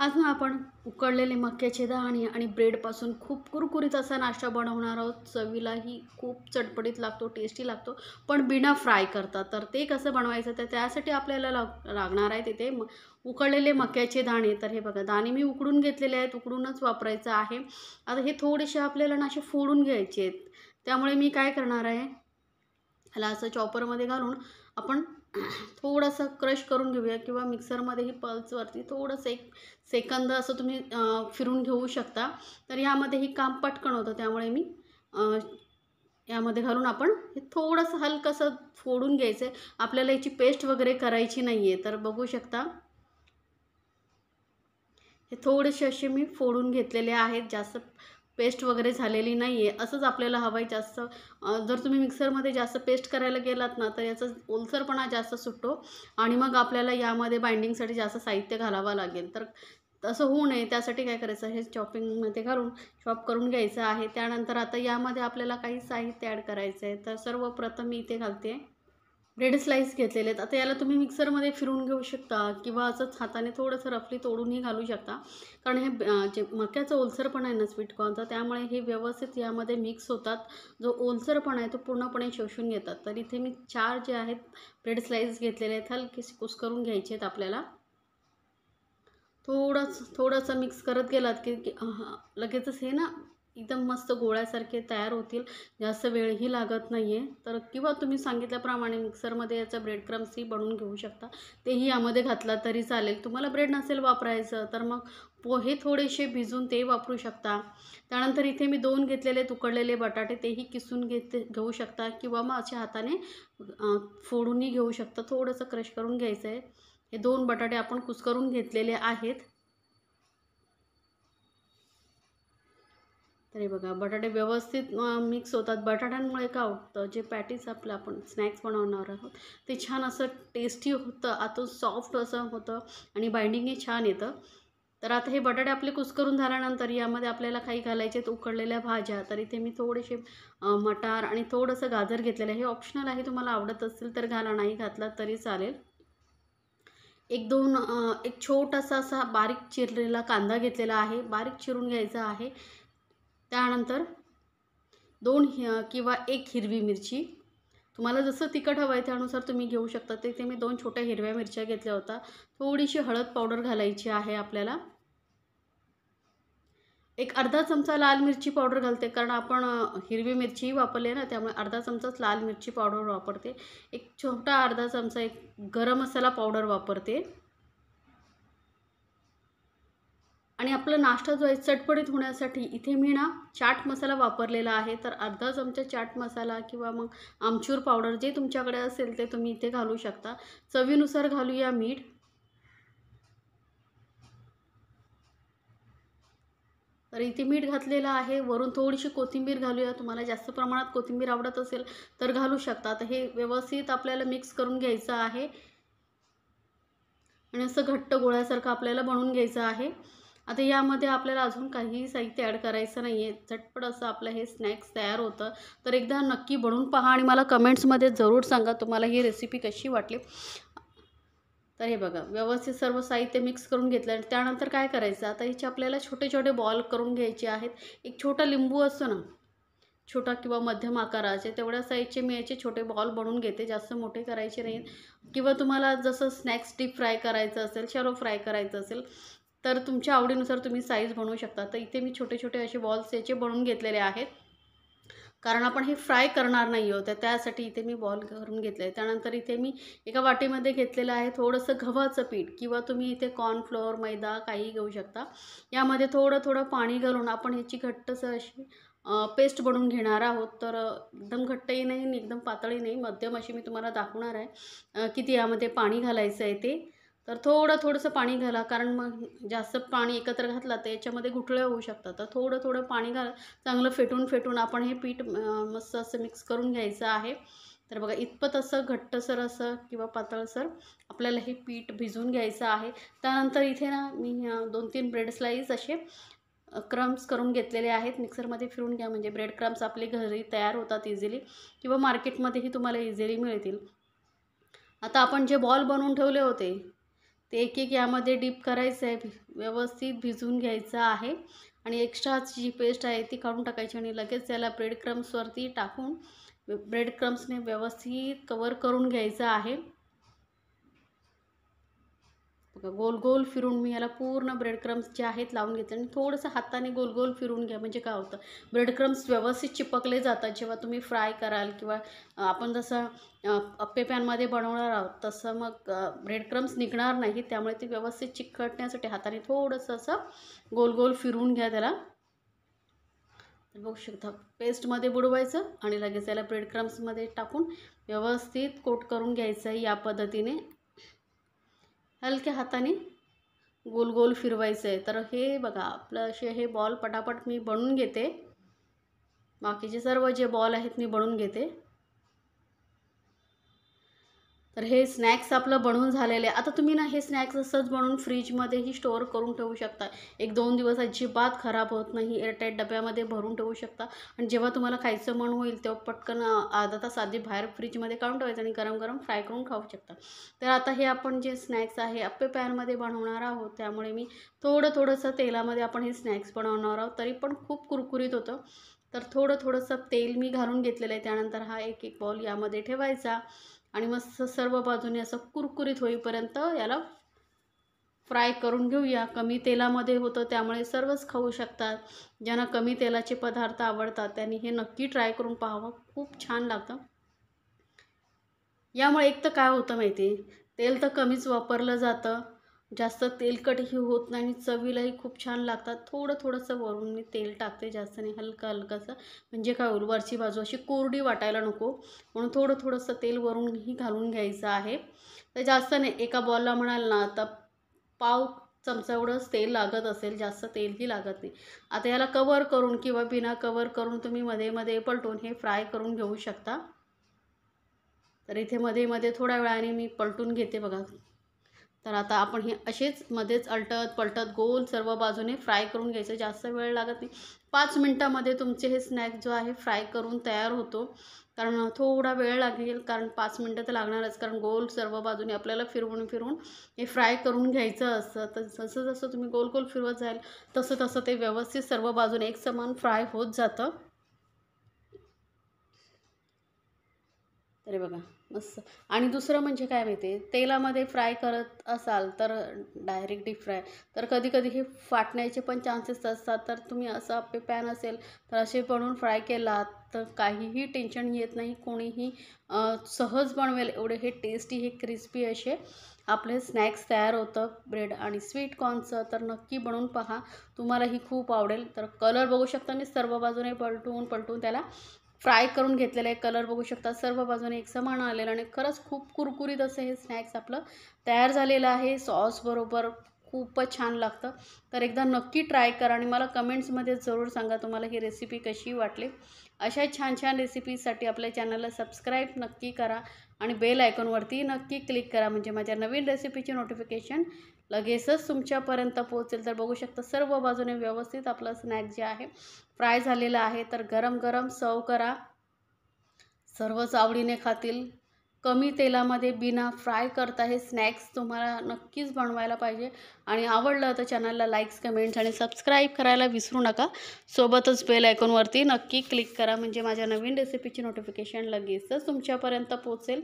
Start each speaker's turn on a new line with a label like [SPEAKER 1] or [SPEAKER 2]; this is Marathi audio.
[SPEAKER 1] आज ना आपण उकडलेले मक्याचे दाणे आणि ब्रेडपासून खूप कुरकुरीत असा नाश्ता बनवणार आहोत. चवीलाही खूप चटपटीत लागतो, टेस्टी लागतो, पण बिना फ्राय करता. तर ते कसं बनवायचं तर त्यासाठी आपल्याला लागणार आहे तिथे उकडलेले मक्याचे दाणे. तर हे बघा, दाणे मी उकडून घेतलेले आहेत, उकडूनच वापरायचं आहे. आता हे थोडेसे आपल्याला ना असे फोडून घ्यायचे आहेत. त्यामुळे मी काय करणार आहे, ह्याला असं चॉपरमध्ये घालून आपण थोडंसं क्रश करून घेऊया किंवा मिक्सरमध्येही पल्सवरती थोडंसं एक सेकंद असं तुम्ही फिरून घेऊ शकता. तर यामध्येही काम पटकन होतं, त्यामुळे मी यामध्ये घालून आपण हे थोडंसं हलकंसं फोडून घ्यायचं आहे. आपल्याला याची पेस्ट वगैरे करायची नाही आहे. तर बघू शकता, हे थोडेसे असे मी फोडून घेतलेले आहेत. जास्त पेस्ट वगैरे झालेली नाही आहे, असंच आपल्याला हवं आहे. जास्त जर तुम्ही मिक्सरमध्ये जास्त पेस्ट करायला गेलात ना तर याचा ओलसरपणा जास्त सुटतो आणि मग आपल्याला यामध्ये बाइंडिंगसाठी जास्त साहित्य घालावं लागेल. तर तसं होऊ नये त्यासाठी काय करायचं, हे चॉपिंगमध्ये घालून चॉप करून घ्यायचं आहे. त्यानंतर आता यामध्ये आपल्याला काही साहित्य ॲड करायचं आहे. तर सर्वप्रथम मी इथे घालते ब्रेड स्लाईस घेतलेले आहेत. आता याला तुम्ही मिक्सरमध्ये फिरून घेऊ शकता किंवा असंच हाताने थोडंसं रफली तोडूनही घालू शकता. कारण हे जे मक्याचं ओलसरपणा आहे ना स्वीटकॉर्नचा, त्यामुळे हे व्यवस्थित यामध्ये मिक्स होतात. जो ओलसरपणा आहे तो पूर्णपणे शोषून घेतात. तर इथे मी 4 जे आहेत ब्रेड स्लाईस घेतलेले आहेत. हलकेसे कुस्करून घ्यायचे आहेत आपल्याला. थोडंसं मिक्स करत गेलात की लगेचच हे ना एकदम मस्त गोळ्यासारखे तयार होतील. जास्त वेळही लागत नाही आहे. तर किंवा तुम्ही सांगितल्याप्रमाणे मिक्सरमध्ये याचा ब्रेड क्रम्सही बनवून घेऊ शकता. तेही यामध्ये घातला तरी चालेल. तुम्हाला ब्रेड नसेल वापरायचं तर मग पोहे थोडेसे भिजून ते वापरू शकता. त्यानंतर इथे मी 2 घेतलेले उकडलेले बटाटे, तेही किसून घेऊ शकता किंवा मग अशा हाताने फोडूनही घेऊ शकता. थोडंसं क्रश करून घ्यायचं आहे. हे 2 बटाटे आपण कुस्करून घेतलेले आहेत. तर हे बघा, बटाटे व्यवस्थित मिक्स होतात. बटाट्यांमुळे काय होतं, जे पॅटीस आपण स्नॅक्स बनवणार आहोत ते छान असं टेस्टी होतं, आतून सॉफ्ट असं होतं आणि बाइंडिंगही छान येतं. तर आता हे बटाटे आपले कुस्करून झाल्यानंतर यामध्ये आपल्याला काही घालायचे आहेत उकडलेल्या भाज्या. तर इथे मी थोडेसे मटार आणि थोडंसं गाजर घेतलेलं आहे. हे ऑप्शनल आहे, तुम्हाला आवडत असेल तर घाला, नाही घातला तरी चालेल. एक छोटासा असा बारीक चिरलेला कांदा घेतलेला आहे, बारीक चिरून घ्यायचा आहे. त्यानंतर 2 किंवा 1 हिरवी मिरची, तुम्हाला जसं तिखट हवं आहे त्यानुसार तुम्ही घेऊ शकता. तिथे मी 2 छोट्या हिरव्या मिरच्या घेतल्या होत्या. थोडीशी हळद पावडर घालायची आहे आपल्याला. एक अर्धा चमचा लाल मिरची पावडर घालते, कारण आपण हिरवी मिरचीही वापरली ना, त्यामुळे अर्धा चमचाच लाल मिरची पावडर वापरते. एक छोटा अर्धा चमचा एक गरम मसाला पावडर वापरते. आणि आपला नाश्ता जो आहे चटपटीत होण्यासाठी इथे मी ना चाट मसाला वापरलेला आहे. तर अर्धा चमचा चाट मसाला किंवा मग आमचूर पावडर जे तुमच्याकडे असेल ते तुम्ही इथे घालू शकता. चवीनुसार घालूया मीठ. तर इथे मीठ घातलेलं आहे. वरून थोडीशी कोथिंबीर घालूया. तुम्हाला जास्त प्रमाणात कोथिंबीर आवडत असेल तर घालू शकता. तर हे व्यवस्थित आपल्याला मिक्स करून घ्यायचं आहे आणि असं घट्ट गोळ्यासारखं आपल्याला बनवून घ्यायचं आहे. आता यामध्ये आपल्याला अजून काहीही साहित्य ॲड करायचं नाही आहे. झटपट असं आपलं हे स्नॅक्स तयार होतं. तर एकदा नक्की बनवून पहा आणि मला कमेंट्समध्ये जरूर सांगा तुम्हाला ही रेसिपी कशी वाटली. तर हे बघा, व्यवस्थित सर्व साहित्य मिक्स करून घेतलं आणि त्यानंतर काय करायचं, आता ह्याचे आपल्याला छोटे छोटे बॉल करून घ्यायचे आहेत. एक छोटा लिंबू असतो ना, छोटा किंवा मध्यम आकाराचे, तेवढ्या साईजचे मी याचे छोटे बॉल बनवून घेते. जास्त मोठे करायचे नाहीत. किंवा तुम्हाला जसं स्नॅक्स डीप फ्राय करायचं असेल, शॅलो फ्राय करायचं असेल तर तुमच्या आवडीनुसार तुम्ही साईज बनवू शकता. तर इथे मी छोटे छोटे असे बॉल्स याचे बनवून घेतलेले आहेत, कारण आपण हे फ्राय करणार नाही आहोत. त्यासाठी इथे मी बॉल करून घेतले आहे. त्यानंतर इथे मी एका वाटीमध्ये घेतलेलं आहे थोडंसं गव्हाचं पीठ, किंवा तुम्ही इथे कॉर्नफ्लोअर, मैदा काहीही घेऊ शकता. यामध्ये थोडं थोडं पाणी घालून आपण ह्याची घट्टसर अशी पेस्ट बनवून घेणार आहोत. तर एकदम घट्टही नाही आणि एकदम पातळही नाही, मध्यम अशी मी तुम्हाला दाखवणार आहे किती यामध्ये पाणी घालायचं आहे ते. तर थोडंसं पाणी घाला, कारण मग जास्त पाणी एकत्र घातलं तर याच्यामध्ये गुठळ्या होऊ शकतात. तर थोडं थोडं पाणी घाला, चांगलं फेटून आपण हे पीठ मस्त असं मिक्स करून घ्यायचं आहे. तर बघा, इतपत असं घट्टसर असं किंवा पातळसर आपल्याला हे पीठ भिजवून घ्यायचं आहे. त्यानंतर इथे ना मी 2-3 ब्रेड स्लाईस असे क्रम्स करून घेतलेले आहेत. मिक्सरमध्ये फिरून घ्या, म्हणजे ब्रेड क्रम्स आपले घरी तयार होतात इझिली, किंवा मार्केटमध्येही तुम्हाला इझिली मिळतील. आता आपण जे बॉल बनवून ठेवले होते ते एक एक यामध्ये डीप करायचं आहे, व्यवस्थित भिजवून घ्यायचं आहे आणि एक्स्ट्राची जी पेस्ट आहे ती काढून टाकायची आणि लगेच त्याला ब्रेड क्रम्सवरती टाकून ब्रेड क्रम्सने व्यवस्थित कवर करून घ्यायचं आहे. बघा गोल गोल फिरून मी याला पूर्ण ब्रेड क्रम्स जे आहेत लावून घेते आणि थोडंसं हाताने गोल गोल फिरून घ्या. म्हणजे काय होतं, ब्रेड क्रम्स व्यवस्थित चिपकले जातात जेव्हा तुम्ही फ्राय कराल किंवा आपण जसं अप्पे पॅनमध्ये बनवणार आहोत तसं मग ब्रेड क्रम्स निघणार नाही. त्यामुळे ते व्यवस्थित चिकटण्यासाठी हाताने थोडंसं असं गोल गोल फिरून घ्या त्याला. बघू शकता पेस्टमध्ये बुडवायचं आणि लगेच त्याला ब्रेड क्रम्समध्ये टाकून व्यवस्थित कोट करून घ्यायचं आहे. या पद्धतीने हलक्या हाताने गोल गोल फिरवायचं आहे. तर हे बघा आपलं असे हे बॉल पटापट मी बनवून घेते. बाकीचे सर्व जे बॉल आहेत मी बनवून घेते. तर हे स्नॅक्स आपलं बनवून झालेले आहे. आता तुम्ही ना हे स्नॅक्स असंच बनवून फ्रीजमध्येही स्टोअर करून ठेवू शकता. 1-2 दिवस अजिबात खराब होत नाही. एअरटाईट डब्यामध्ये भरून ठेवू शकता आणि जेव्हा तुम्हाला खायचं मन होईल तेव्हा पटकन अर्धा तास आधी बाहेर फ्रीजमध्ये काढून ठेवायचं आणि गरम गरम फ्राय करून खाऊ शकता. तर आता हे आपण जे स्नॅक्स आहे अप्पे पॅनमध्ये बनवणार आहोत, त्यामुळे मी थोडंसं तेलामध्ये आपण हे स्नॅक्स बनवणार आहोत. तरी पण खूप कुरकुरीत होतं. तर थोडंसं तेल मी घालून घेतलेलं आहे. त्यानंतर हा एक बॉल यामध्ये ठेवायचा आणि मस्त सर्व बाजूने असं कुरकुरीत होईपर्यंत याला फ्राय करून घेऊया. कमी तेलामध्ये होतं त्यामुळे सर्वच खाऊ शकतात. ज्यांना कमी तेलाचे पदार्थ आवडतात त्यांनी हे नक्की ट्राय करून पाहावं. खूप छान लागतं. यामुळे एक तर काय होतं माहिती आहे, तेल तर कमीच वापरलं जातं, जास्त तेलकटही होत नाही आणि चवीलाही खूप छान लागतात. थोडंसं वरून मी तेल टाकते, जास्त नाही, हलकंसं. म्हणजे काय होईल, वरची बाजू अशी कोरडी वाटायला नको म्हणून थोडंसं तेल वरूनही घालून घ्यायचं आहे. तर जास्त नाही, एका बॉलला म्हणाल ना तर पाव चमचा एवढंच तेल लागत असेल, जास्त तेलही लागत नाही. आता याला कवर करून किंवा बिना कवर करून तुम्ही मध्ये पलटून हे फ्राय करून घेऊ शकता. तर इथे मध्ये थोड्या वेळाने मी पलटून घेते बघा. तर आता आपण हे असेच मध्येच पलटत गोल सर्व बाजूने फ्राय करून घ्यायचं. जास्त वेळ लागत नाही. 5 मिनटामध्ये तुमचे हे स्नॅक जो आहे फ्राय करून तयार होतो. कारण थोडा वेळ लागेल, कारण 5 मिनटं तर लागणारच, कारण गोल सर्व बाजूने आपल्याला फिरवून हे फ्राय करून घ्यायचं असतं. तर जसं तुम्ही गोल फिरवत जाल तसं ते व्यवस्थित सर्व बाजूने एकसमान फ्राय होत जातं. तरी बघा मस्त. आणि दुसरं म्हणजे काय माहिती आहे, तेलामध्ये फ्राय करत असाल तर डायरेक्ट डीप फ्राय तर कधी हे फाटण्याचे पण चान्सेस असतात. तर तुम्ही असं अप्पे पॅन असेल तर असे बनवून फ्राय केलात तर काहीही टेन्शन येत नाही. कोणीही सहज बनवेल एवढे हे टेस्टी, हे क्रिस्पी असे आपले स्नॅक्स तयार होतं ब्रेड आणि स्वीट कॉर्नचं. तर नक्की बनवून पहा, तुम्हालाही खूप आवडेल. तर कलर बघू शकता, मी सर्व बाजूने पलटून त्याला फ्राय करून घेतलेलं आहे. कलर बघू शकता, सर्व बाजूने एकसमान आलेला आणि खरंच खूप कुरकुरीत असं हे स्नॅक्स आपलं तयार झालेलं आहे. सॉसबरोबर खूपच छान लागतं. तर एकदा नक्की ट्राय करा आणि मला कमेंट्समध्ये जरूर सांगा तुम्हाला ही रेसिपी कशी वाटली. अशा छान रेसिपीसाठी आपल्या चॅनलला सबस्क्राईब नक्की करा आणि बेल आयकॉनवरती नक्की क्लिक करा, म्हणजे माझ्या नवीन रेसिपीचे नोटिफिकेशन लगेचच तुमच्यापर्यंत पोहोचेल. तर बघू शकता सर्व बाजूने व्यवस्थित आपलं स्नॅक जे आहे फ्राय झालेलं आहे. तर गरम सर्व करा, सर्वच आवडीने खातील. कमी तेलामध्ये बिना फ्राय करता हे स्नॅक्स तुम्हाला नक्कीच बनवायला पाहिजे. आणि आवडलं तर चॅनलला लाईक्स, कमेंट्स आणि सबस्क्राईब करायला विसरू नका. सोबतच बेल आयकॉनवरती नक्की क्लिक करा, म्हणजे माझ्या नवीन रेसिपीची नोटिफिकेशन लगेचच तुमच्यापर्यंत पोहोचेल.